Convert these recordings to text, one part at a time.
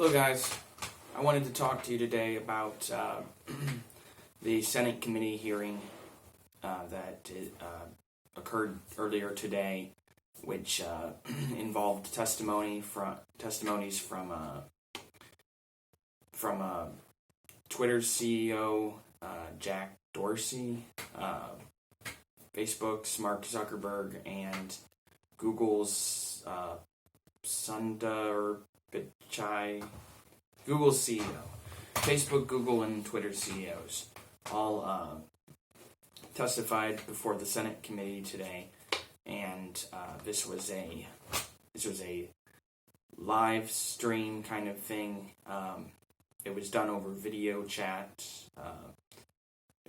Hello guys, I wanted to talk to you today about the Senate committee hearing that occurred earlier today, which involved testimonies from Twitter's CEO Jack Dorsey, Facebook's Mark Zuckerberg, and Google's Sundar Pichai, Google's CEO. Facebook, Google, and Twitter CEOs all testified before the Senate committee today, and this was a live stream kind of thing. It was done over video chat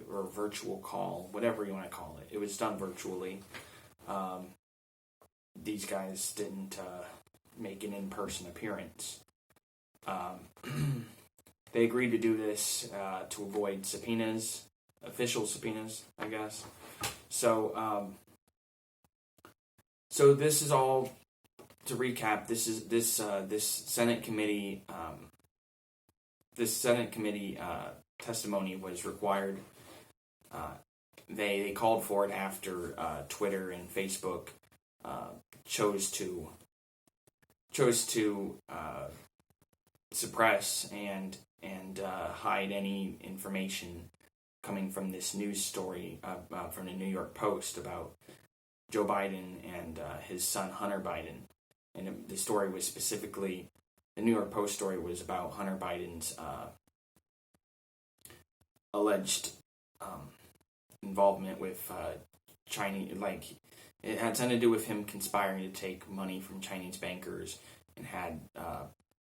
or virtual call, whatever you want to call it. It was done virtually. These guys didn't make an in-person appearance. They agreed to do this to avoid subpoenas, official subpoenas, I guess. So this is all to recap. This Senate committee testimony was required. They called for it after Twitter and Facebook chose to suppress and hide any information coming from this news story from the New York Post about Joe Biden and his son Hunter Biden. And the story was specifically, the New York Post story was about Hunter Biden's alleged involvement with Chinese, it had something to do with him conspiring to take money from Chinese bankers and had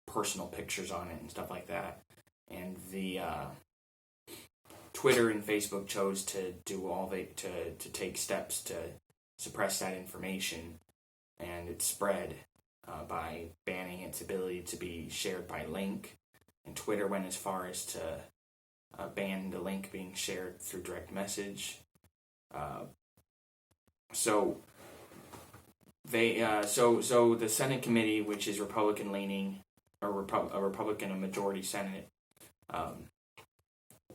personal pictures on it and stuff like that. And the Twitter and Facebook chose to do to take steps to suppress that information, and it spread by banning its ability to be shared by link. And Twitter went as far as to ban the link being shared through direct message. So the Senate committee, which is Republican leaning, a Republican majority Senate,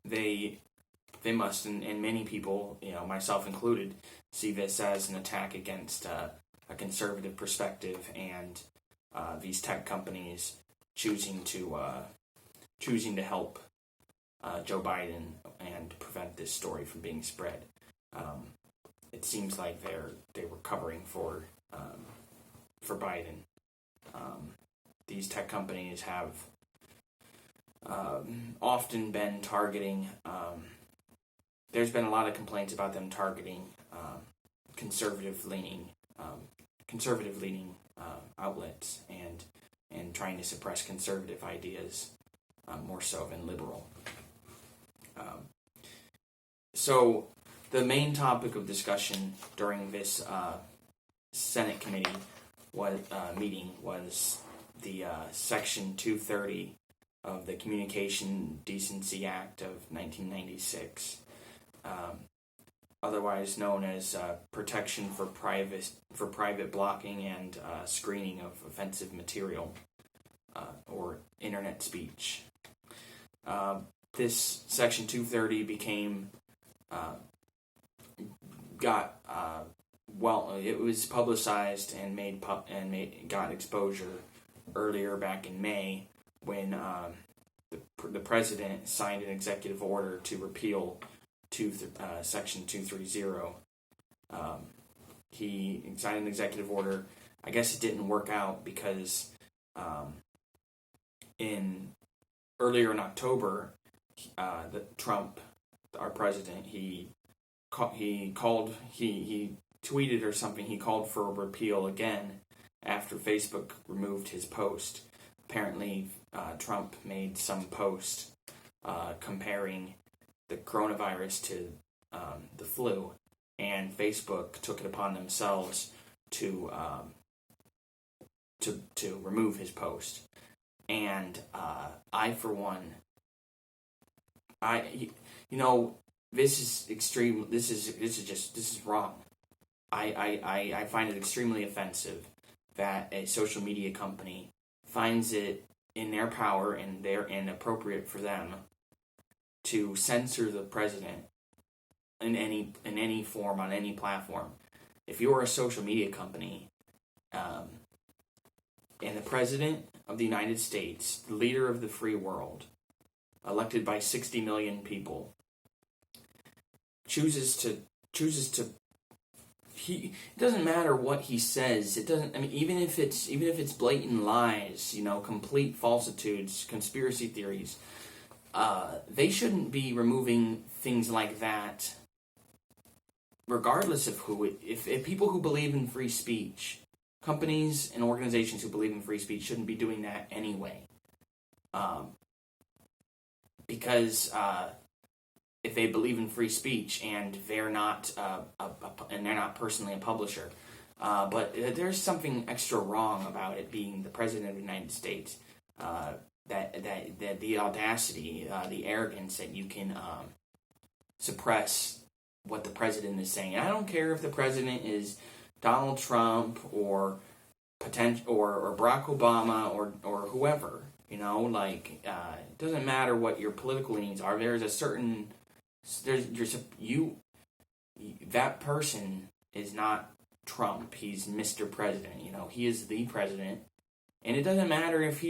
they must, and many people, myself included, see this as an attack against a conservative perspective and these tech companies choosing to help Joe Biden and prevent this story from being spread. It seems like they were covering for Biden. These tech companies have often been targeting. There's been a lot of complaints about them targeting conservative leaning outlets and trying to suppress conservative ideas more so than liberal. So the main topic of discussion during this Senate committee meeting was the Section 230 of the Communication Decency Act of 1996, otherwise known as protection for private blocking and screening of offensive material or internet speech. This Section 230 became it was publicized and got exposure earlier back in May when the president signed an executive order to repeal Section 230. He signed an executive order. I guess it didn't work out because earlier in October, Trump, our president, he tweeted or something. He called for a repeal again after Facebook removed his post. Apparently, Trump made some post comparing the coronavirus to the flu, and Facebook took it upon themselves to remove his post. And I, for one, this is extreme. This is wrong. I find it extremely offensive that a social media company finds it in their power and appropriate for them to censor the president in any form on any platform. If you're a social media company, and the president of the United States, the leader of the free world, elected by 60 million people, chooses to it doesn't matter what he says. It doesn't. I mean, even if it's blatant lies, complete falsitudes, conspiracy theories, they shouldn't be removing things like that, regardless of who. If people who believe in free speech, companies and organizations who believe in free speech shouldn't be doing that anyway, because if they believe in free speech and they're not personally a publisher, but there's something extra wrong about it being the president of the United States. That the audacity, the arrogance that you can suppress what the president is saying. And I don't care if the president is Donald Trump or Barack Obama or whoever. It doesn't matter what your political leanings are. That person is not Trump. He's Mr. President. He is the president, and it doesn't matter if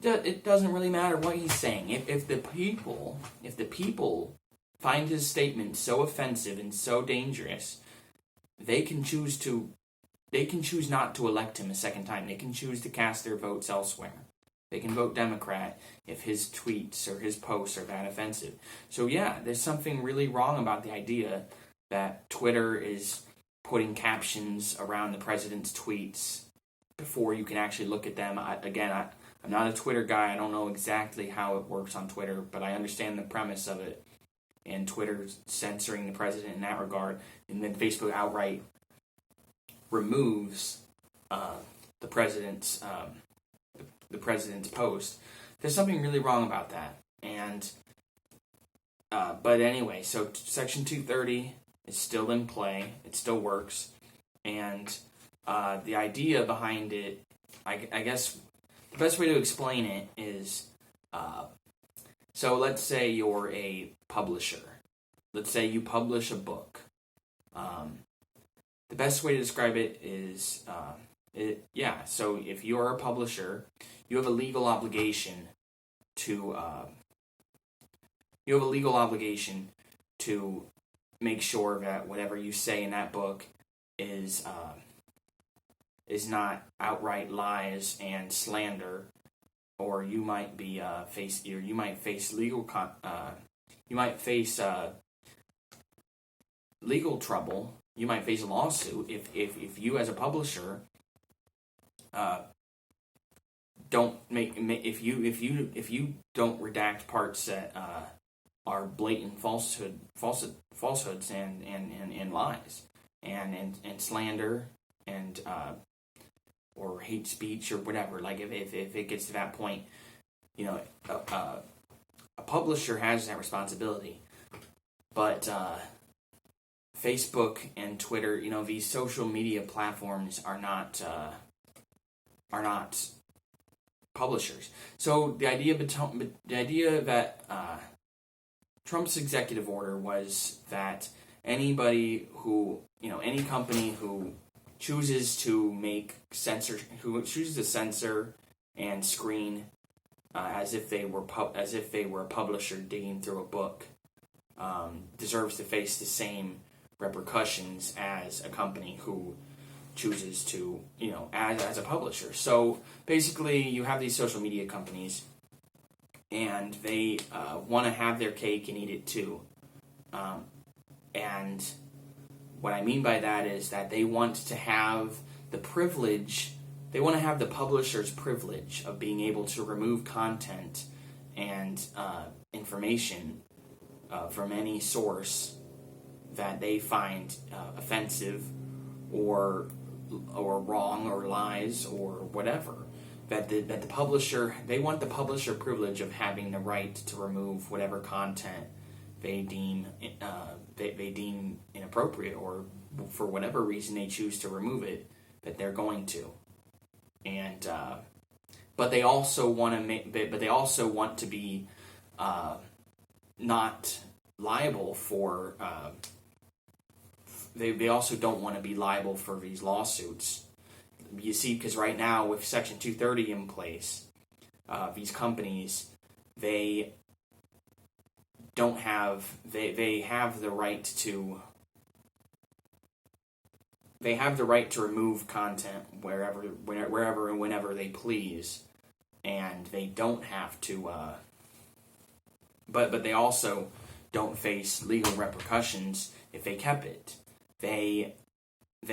it doesn't really matter what he's saying. If the people find his statement so offensive and so dangerous, they can choose not to elect him a second time. They can choose to cast their votes elsewhere. They can vote Democrat if his tweets or his posts are that offensive. So yeah, there's something really wrong about the idea that Twitter is putting captions around the president's tweets before you can actually look at them. I'm not a Twitter guy. I don't know exactly how it works on Twitter, but I understand the premise of it. And Twitter censoring the president in that regard, and then Facebook outright removes the president's post. There's something really wrong about that. And but anyway, so Section 230 is still in play. It still works, and the idea behind it, I guess. The best way to explain it is, so let's say you're a publisher. Let's say you publish a book. The best way to describe it is, so if you're a publisher, you have a legal obligation to make sure that whatever you say in that book is not outright lies and slander, or you might be face legal legal trouble. You might face a lawsuit if you as a publisher if you don't redact parts that are blatant falsehoods and lies and slander and or hate speech or whatever. Like if it gets to that point, a publisher has that responsibility. But Facebook and Twitter, these social media platforms are not publishers. So the idea that Trump's executive order was that anybody who, any company who chooses to censor and screen as if they were a publisher digging through a book deserves to face the same repercussions as a company who chooses to, as a publisher. So basically, you have these social media companies, and they want to have their cake and eat it too. And what I mean by that is that they want to have the privilege, they want to have the publisher's privilege of being able to remove content and information from any source that they find offensive or wrong or lies or whatever. That the publisher, they want the publisher privilege of having the right to remove whatever content they deem inappropriate, or for whatever reason they choose to remove it, that they're going to. And but they also want to but they also want to be not liable for. They also don't want to be liable for these lawsuits. You see, because right now with Section 230 in place, these companies, they don't have they have the right to remove content wherever and whenever they please, and they don't have to. But they also don't face legal repercussions if they kept it. They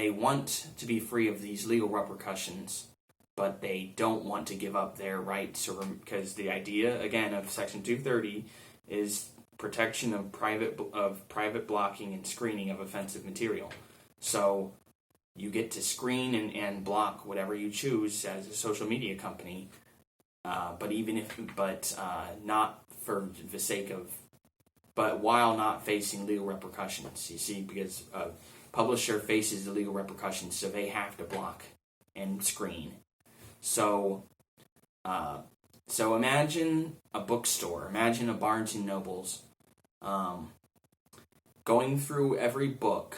want to be free of these legal repercussions, but they don't want to give up their rights, because the idea again of Section 230 is protection of private blocking and screening of offensive material. So you get to screen and block whatever you choose as a social media company, but not for the sake of, but while not facing legal repercussions. You see, because publisher faces the legal repercussions, so they have to block and screen. So imagine a bookstore, imagine a Barnes and Nobles, going through every book.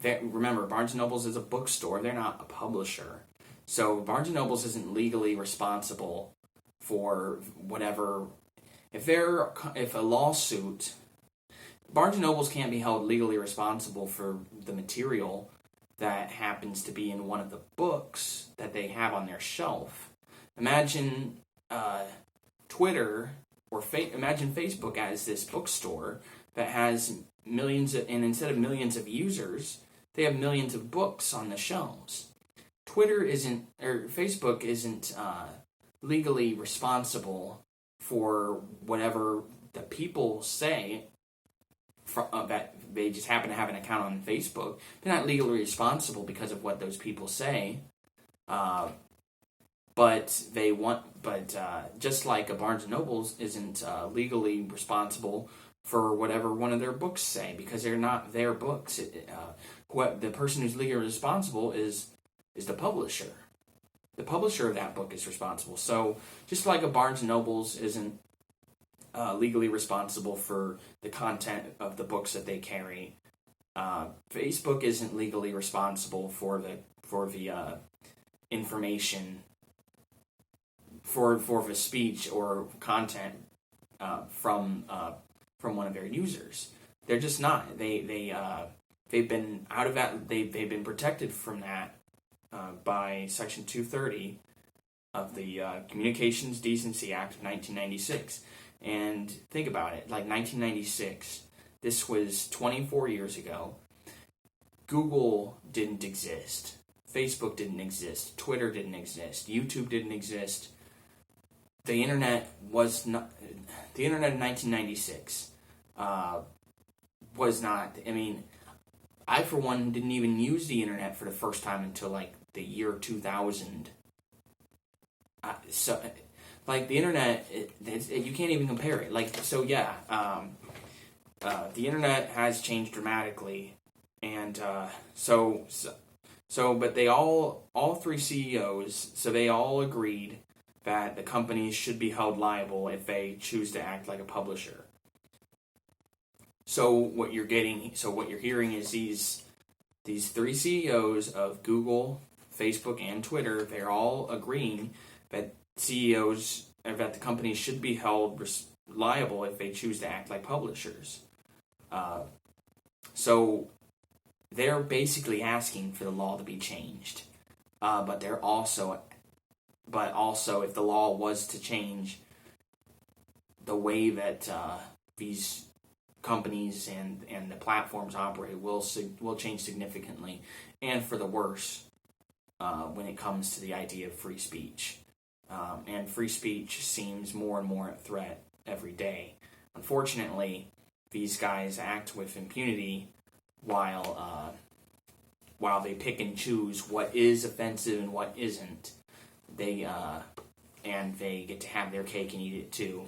Remember, Barnes and Nobles is a bookstore; they're not a publisher. So Barnes and Nobles isn't legally responsible for whatever. If a lawsuit, Barnes and Nobles can't be held legally responsible for the material that happens to be in one of the books that they have on their shelf. Imagine Twitter imagine Facebook as this bookstore that has millions and instead of millions of users, they have millions of books on the shelves. Facebook isn't legally responsible for whatever the people say. That they just happen to have an account on Facebook. They're not legally responsible because of what those people say. But just like a Barnes and Nobles isn't legally responsible for whatever one of their books say, because they're not their books. The person who's legally responsible is the publisher. The publisher of that book is responsible. So just like a Barnes and Nobles isn't legally responsible for the content of the books that they carry, Facebook isn't legally responsible for the information, for the speech or content from one of their users. They're just not. They've been out of that. They've been protected from that by Section 230 of the Communications Decency Act of 1996. And think about it, like 1996, this was 24 years ago. Google didn't exist. Facebook didn't exist. Twitter didn't exist. YouTube didn't exist. The internet was not. The internet in 1996 was not. I mean, I for one didn't even use the internet for the first time until like the year 2000. Like the internet, you can't even compare it. The internet has changed dramatically, and but they all three CEOs, so they all agreed that the companies should be held liable if they choose to act like a publisher. So what you're hearing is these three CEOs of Google, Facebook, and Twitter, they're all agreeing that that the companies should be held liable if they choose to act like publishers. So they're basically asking for the law to be changed. But also if the law was to change, the way that these companies and the platforms operate will change significantly, and for the worse when it comes to the idea of free speech. And free speech seems more and more at threat every day. Unfortunately, these guys act with impunity while they pick and choose what is offensive and what isn't. They get to have their cake and eat it too.